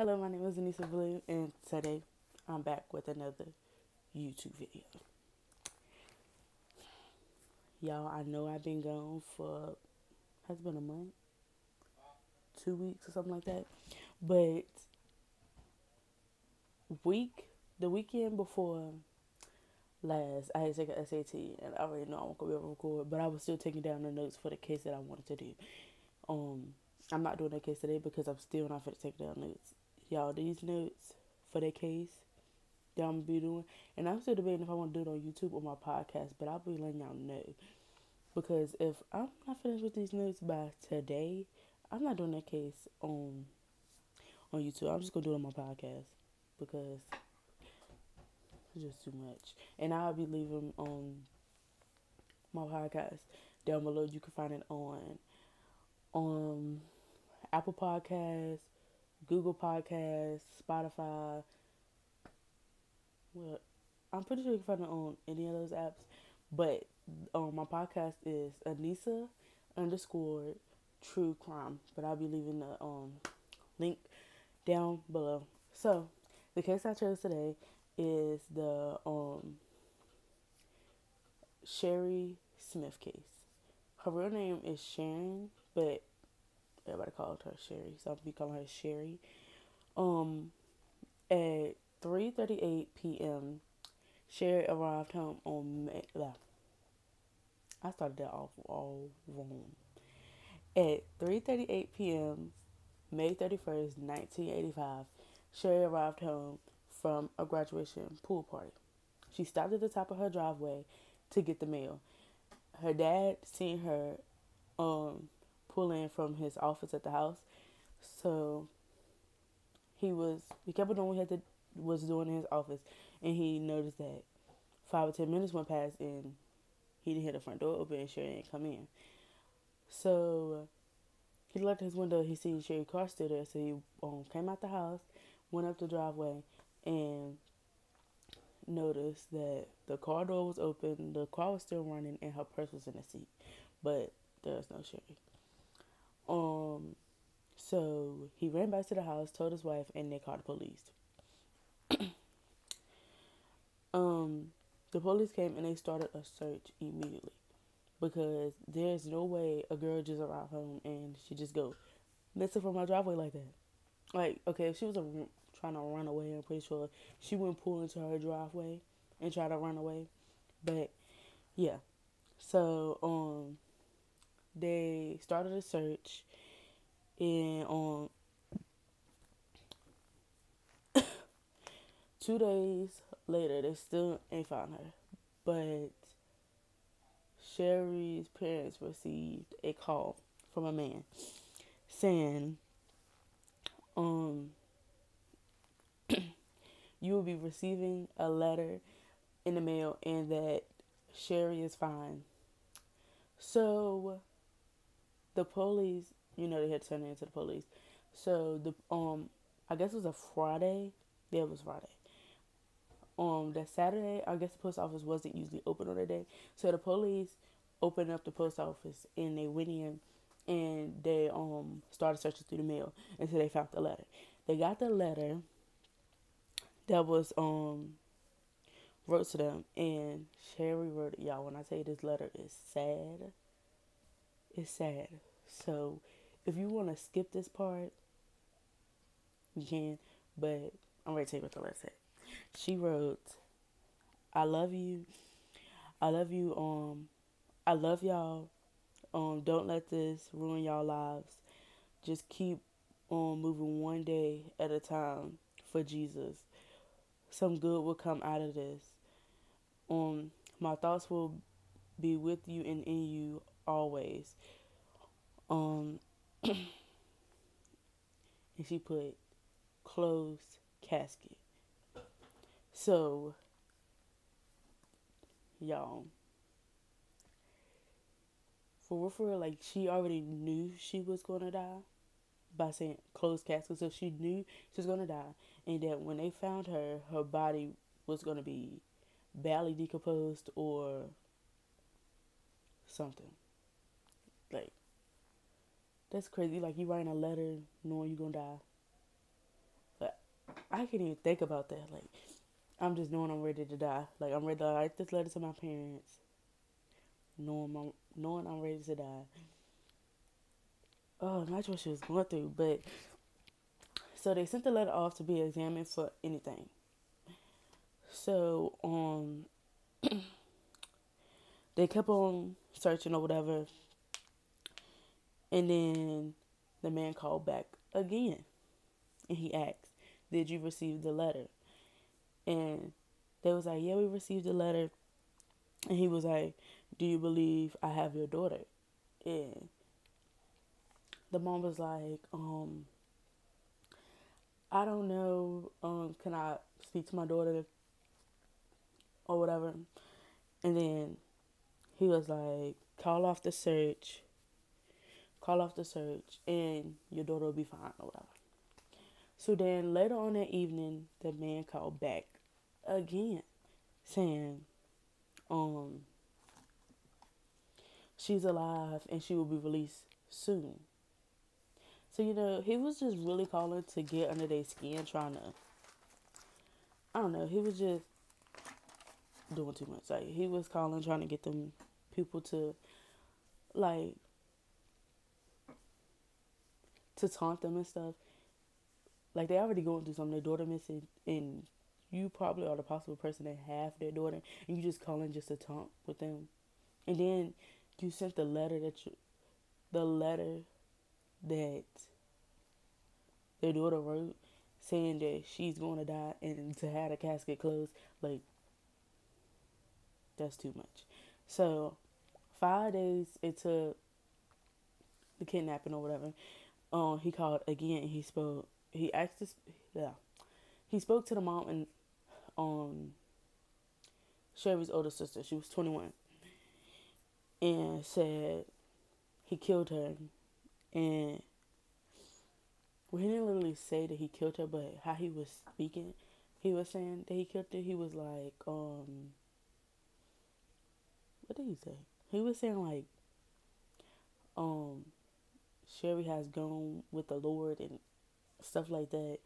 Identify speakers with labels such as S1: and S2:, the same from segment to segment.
S1: Hello, my name is Anissa Blue, and today I'm back with another YouTube video. Y'all, I know I've been gone for, has it been a month? 2 weeks or something like that. But week, the weekend before last, I had to take an SAT, and I already know I won't be able to record, but I was still taking down the notes for the case that I wanted to do. I'm not doing that case today because I'm still not going to take down notes. Y'all, these notes for that case that I'm gonna be doing, and I'm still debating if I want to do it on YouTube or my podcast, but I'll be letting y'all know because if I'm not finished with these notes by today, I'm not doing that case on YouTube. I'm just gonna do it on my podcast because it's just too much, and I'll be leaving my podcast down below. You can find it on Apple Podcasts, Google Podcasts, Spotify. Well, I'm pretty sure you can find it on any of those apps. But my podcast is Anissa underscore true crime. But I'll be leaving the link down below. So the case I chose today is the Shari Smith case. Her real name is Sharon, but everybody calls her Shari, so I'll be calling her Shari. At 3:38 p.m. Shari arrived home on May. I started that off all wrong. At 3:38 p.m. May 31st, 1985, Shari arrived home from a graduation pool party. She stopped at the top of her driveway to get the mail. Her dad seen her pull in from his office at the house, so he kept on doing what he was doing in his office, and he noticed that 5 or 10 minutes went past and he didn't hear the front door open and Shari didn't come in. So he looked at his window. He seen Shari's car still there. So he came out the house, went up the driveway, and noticed that the car door was open, the car was still running, and her purse was in the seat. But there was no Shari. So he ran back to the house, told his wife, and they called the police. The police came and they started a search immediately because there's no way a girl just arrived home and she just go missing from my driveway like that. Like, okay, if she was trying to run away, I'm pretty sure she wouldn't pull into her driveway and try to run away. But yeah, so they started a search, and 2 days later they still ain't found her. But Shari's parents received a call from a man saying, you will be receiving a letter in the mail and that Shari is fine. So the police, they had to turn it into the police. So I guess it was a Friday. Yeah, it was Friday. That Saturday, I guess the post office wasn't usually open on that day. So the police opened up the post office and they went in and they started searching through the mail until they found the letter. They got the letter that was wrote to them, and Shari wrote it. Y'all, when I tell you this letter is sad, it's sad. So if you want to skip this part, you can, but I'm ready to tell you what the letter said. She wrote, I love you. I love you. I love y'all. Don't let this ruin y'all lives. Just keep on moving one day at a time for Jesus. Some good will come out of this. My thoughts will be with you and in you always. And she put closed casket. So, y'all, for real, like, she already knew she was gonna die by saying closed casket. So she knew she was gonna die, and that when they found her, her body was gonna be badly decomposed or something. Like, that's crazy. Like, you writing a letter knowing you're gonna die. I can't even think about that. Like, I'm just knowing I'm ready to die. Like, I'm ready to write this letter to my parents, knowing I'm ready to die. Oh, imagine what she was going through. But so they sent the letter off to be examined for anything. So they kept on searching or whatever, and then the man called back again, and he asked, "Did you receive the letter?" And they was like, "Yeah, we received the letter." And he was like, "Do you believe I have your daughter?" And the mom was like, "I don't know. Can I speak to my daughter or whatever?" And then he was like, call off the search, and your daughter will be fine or whatever." So then later on that evening, the man called back again, saying, um, she's alive and she will be released soon. So, he was just really calling to get under their skin, trying to, I don't know, he was just doing too much. Like, he was calling, trying to get them people to, like, to taunt them and stuff. Like, they already going through something, their daughter missing, and you probably are the possible person that have their daughter, and you just calling just to taunt with them. And then you sent the letter that their daughter wrote, saying that she's going to die and to have the casket closed. Like, that's too much. So 5 days into the kidnapping or whatever, he called again. He asked this, yeah, he spoke to the mom and Sherry's older sister. She was 21, and said he killed her. And well, he didn't literally say that he killed her, but how he was speaking, he was saying that he killed her. He was like, what did he say? He was saying like, um, Sherry has gone with the Lord and stuff like that.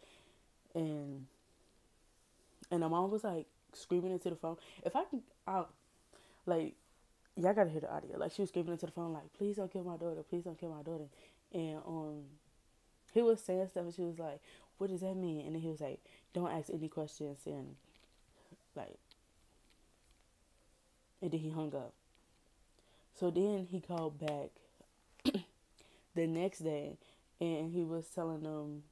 S1: And the mom was like screaming into the phone. If I can, like, y'all gotta hear the audio. Like, she was screaming into the phone, like, "Please don't kill my daughter. Please don't kill my daughter." And he was saying stuff, and she was like, "What does that mean?" And then he was like, "Don't ask any questions." And like, and then he hung up. So then he called back the next day, and he was telling them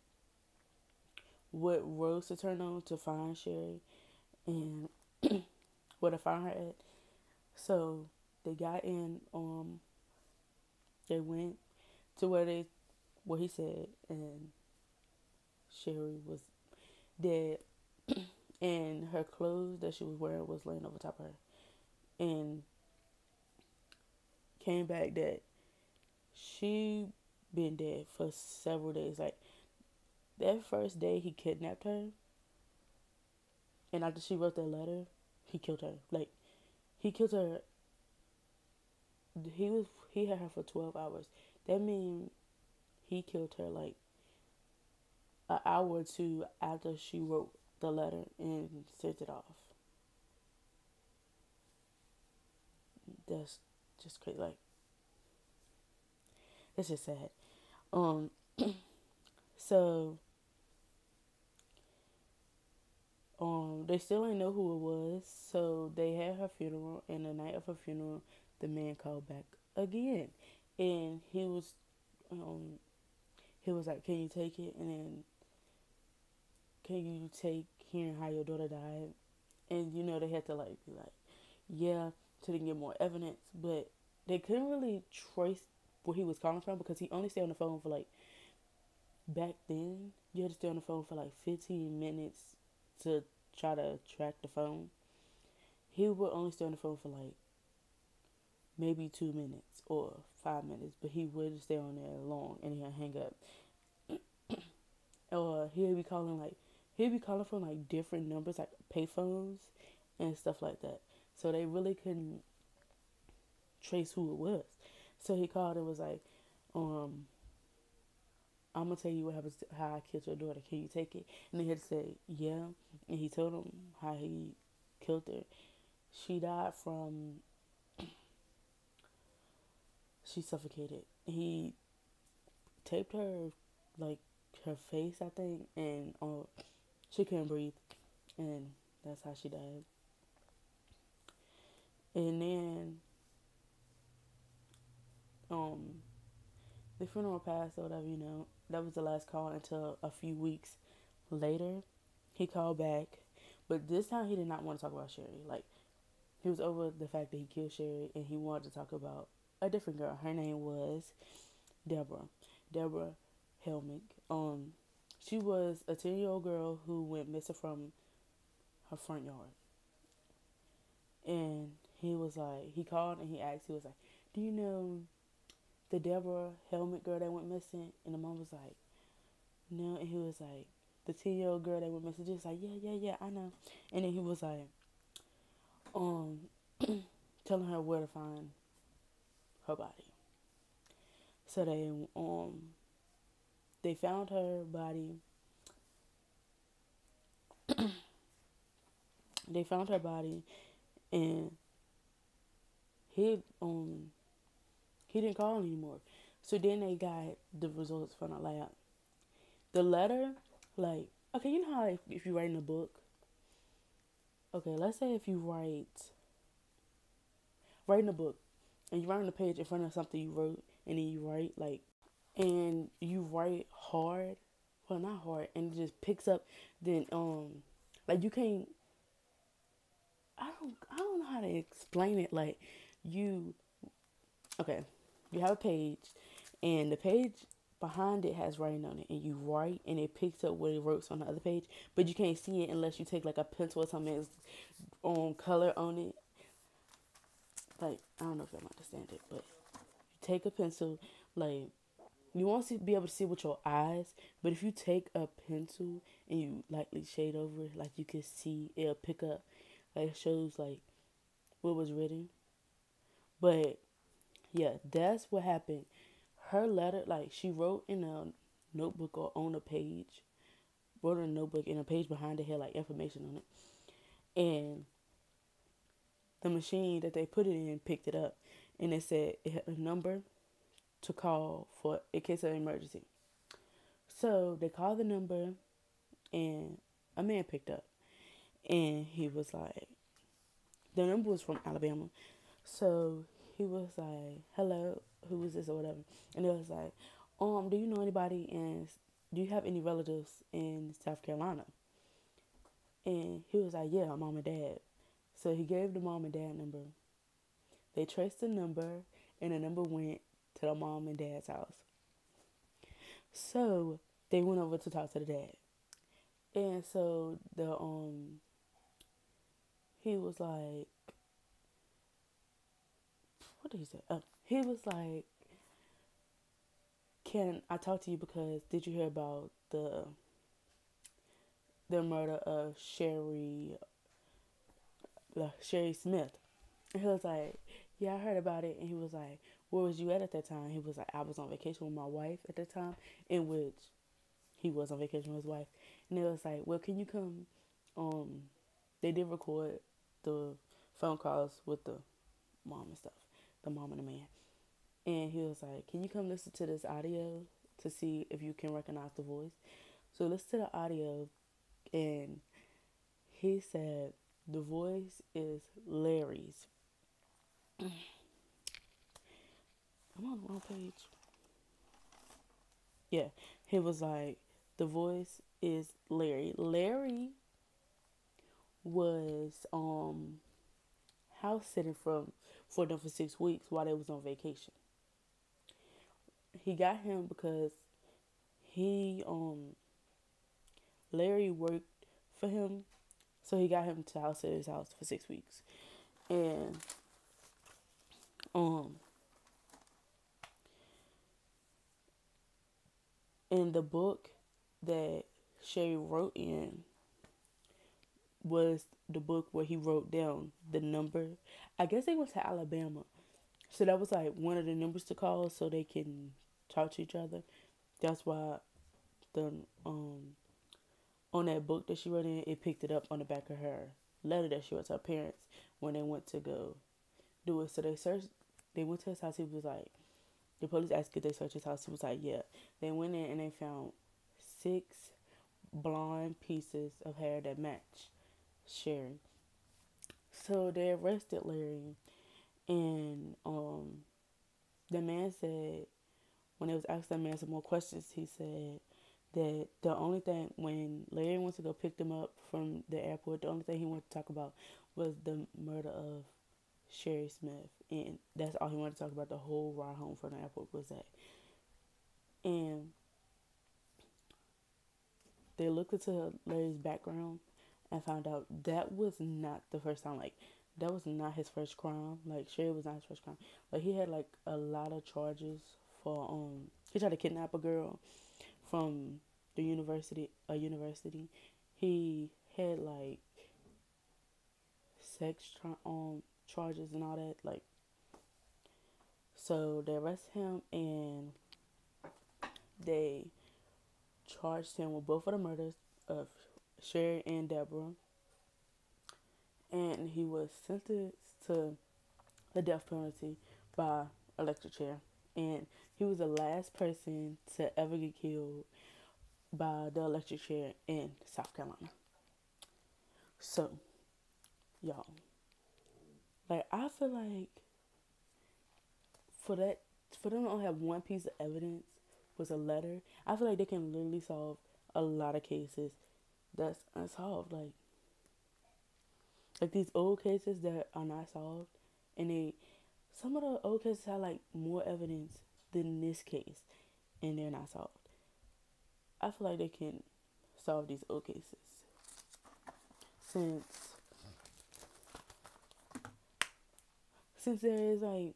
S1: what roads to turn on to find Sherry and where to find her at. So they got in. They went to where he said, and Sherry was dead, and her clothes that she was wearing was laying over top of her. And came back that she been dead for several days. Like, that first day he kidnapped her, and after she wrote that letter, he killed her. Like, he killed her. He had her for 12 hours. That means he killed her like an hour or two after she wrote the letter and sent it off. That's just crazy. Like, it's just sad. Um, so they still ain't know who it was. So they had her funeral, and the night of her funeral, the man called back again, and he was like, "Can you take it?" And then, "Can you take hearing how your daughter died?" And they had to like be like, "Yeah," to then get more evidence, but they couldn't really trace where he was calling from because he only stayed on the phone for like, back then you had to stay on the phone for like 15 minutes to try to track the phone. He would only stay on the phone for like maybe 2 minutes or 5 minutes, but he would stay on there long and he'll hang up. Or he'd be calling from like different numbers, like payphones and stuff like that. So they really couldn't trace who it was. So he called and was like, I'm gonna tell you what happens, how I killed your daughter. Can you take it? And he had to say, yeah. And he told him how he killed her. She died from, she suffocated. He taped her, like, her face, I think, and she couldn't breathe. And that's how she died. And then, um, the funeral passed or whatever, that was the last call until a few weeks later. He called back, but this time he did not want to talk about Shari. Like, he was over the fact that he killed Shari, and he wanted to talk about a different girl. Her name was Debra. Debra Helmick. She was a 10-year-old girl who went missing from her front yard. And he called and he asked, he was like, do you know the Debra Helmick girl that went missing? And the mom was like, no. And he was like, the 10-year-old girl that went missing? Just like, yeah, I know. And then he was like, telling her where to find her body. So they found her body. They found her body, and he didn't call anymore. So then they got the results from the lab. The letter, like, okay, you know how if you write in a book, okay, let's say if you write in a book, and you write on the page in front of something you wrote, and then you write, like, and you write hard, well, not hard, and it just picks up, then, like, you can't, I don't know how to explain it, like, okay, you have a page, and the page behind it has writing on it, and you write, and it picks up what it wrote on the other page, but you can't see it unless you take, like, a pencil or something that's color on it. Like, I don't know if y'all understand it, but you take a pencil, like, you won't be able to see with your eyes, but if you take a pencil and you lightly shade over it, like, you can see, it'll pick up, like, it shows, like, what was written. But yeah, that's what happened. Her letter, like, she wrote in a notebook or on a page, wrote in a notebook, and a page behind it had, like, information on it. And the machine that they put it in picked it up, and it said it had a number to call for in case of an emergency. So they called the number, and a man picked up, and he was like, the number was from Alabama. So he was like, hello, who is this or whatever. And it was like, do you know anybody do you have any relatives in South Carolina? And he was like, yeah, mom and dad. So he gave the mom and dad number. They traced the number, and the number went to the mom and dad's house. So they went over to talk to the dad. And so he was like, what did he say? He was like, can I talk to you because did you hear about the murder of Shari Smith? And he was like, yeah, I heard about it. And he was like, where was you at that time? He was like, I was on vacation with my wife at the time, in which he was on vacation with his wife. And it was like, well, can you come? They did record the phone calls with the mom and stuff, the mom and the man. And he was like, can you come listen to this audio to see if you can recognize the voice? So listen to the audio, and he said the voice is Larry's. I'm on the wrong page. Yeah, he was like, the voice is Larry. Larry was house sitting for them for 6 weeks while they was on vacation. He got him because Larry worked for him, so he got him to house at his house for 6 weeks. And in the book that Shari wrote in was the book where he wrote down the number. I guess they went to Alabama, so that was like one of the numbers to call so they can talk to each other. That's why the on that book that she wrote in, it picked it up on the back of her letter that she wrote to her parents when they went to go do it. So they searched. They went to his house. He was like, the police asked if they searched his house. He was like, yeah. They went in and they found 6 blonde pieces of hair that matched Shari. So they arrested Larry, and the man said, when they was asking the man some more questions, he said that the only thing, when Larry went to go pick them up from the airport, the only thing he wanted to talk about was the murder of Shari Smith, and that's all he wanted to talk about the whole ride home from the airport was that. And they looked into Larry's background and found out that was not the first time. Like, that was not his first crime. Like, Shari was not his first crime. Like, he had like a lot of charges for he tried to kidnap a girl from the university. He had like charges and all that. Like, so they arrested him and they charged him with both of the murders of Shari and Debra, and he was sentenced to the death penalty by electric chair. And he was the last person to ever get killed by the electric chair in South Carolina. So, y'all, like, I feel like for that, for them to only have one piece of evidence was a letter, I feel like they can literally solve a lot of cases that's unsolved. Like these old cases that are not solved, and some of the old cases have like more evidence than this case, and they're not solved. I feel like they can solve these old cases since there is like,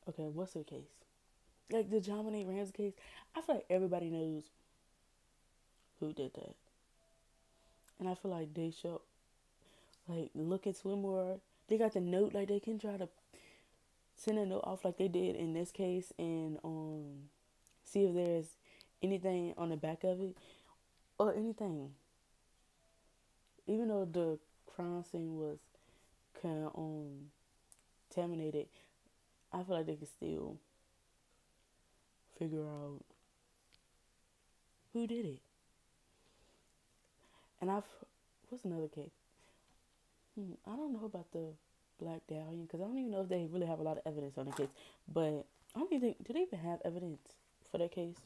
S1: okay, what's the case? Like the John Bonet Ramsey case, I feel like everybody knows who did that, and I feel like they should like look into it more. They got the note, like they can try to send a note off like they did in this case, and see if there's anything on the back of it or anything. Even though the crime scene was kind of contaminated, I feel like they could still figure out who did it. And what's another case? I don't know about the Black Dahlian because I don't even know if they really have a lot of evidence on the case. But I don't even think, do they even have evidence for that case?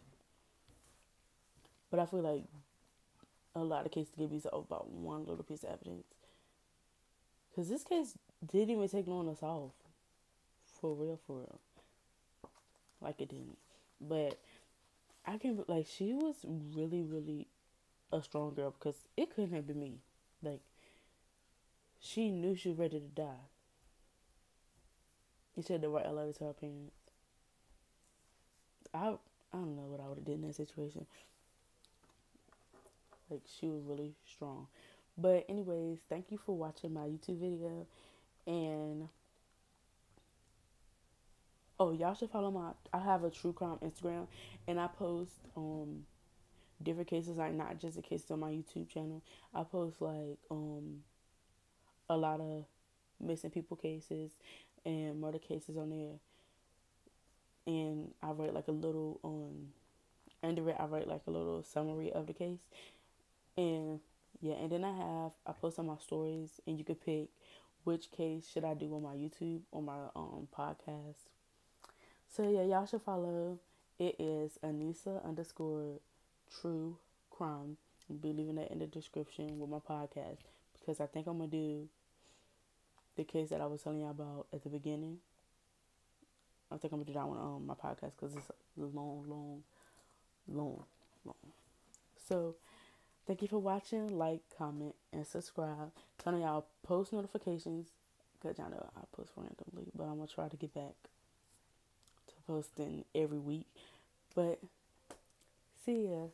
S1: But I feel like a lot of cases could be solved about one little piece of evidence. Because this case didn't even take long to solve. For real, for real. Like it didn't. But I can, like, she was really, really a strong girl because it couldn't have been me. Like, she knew she was ready to die. And she had to write a letter to her parents. I don't know what I would have did in that situation. Like, she was really strong. But anyways, thank you for watching my YouTube video. And oh, y'all should follow I have a true crime Instagram, and I post different cases, like not just the cases on my YouTube channel. I post like a lot of missing people cases and murder cases on there. And I write like a little under it, I write like a little summary of the case. And yeah, and then I post on my stories, and you could pick which case should I do on my YouTube or my podcast. So yeah, y'all should follow. It is Anissa _ True Crime. I'll be leaving that in the description with my podcast because I think I'm gonna do the case that I was telling y'all about at the beginning. I think I'm gonna do that one on my podcast because it's long. So thank you for watching. Like, comment, and subscribe. Turn on y'all post notifications because y'all know I post randomly, but I'm gonna try to get back to posting every week. But see ya.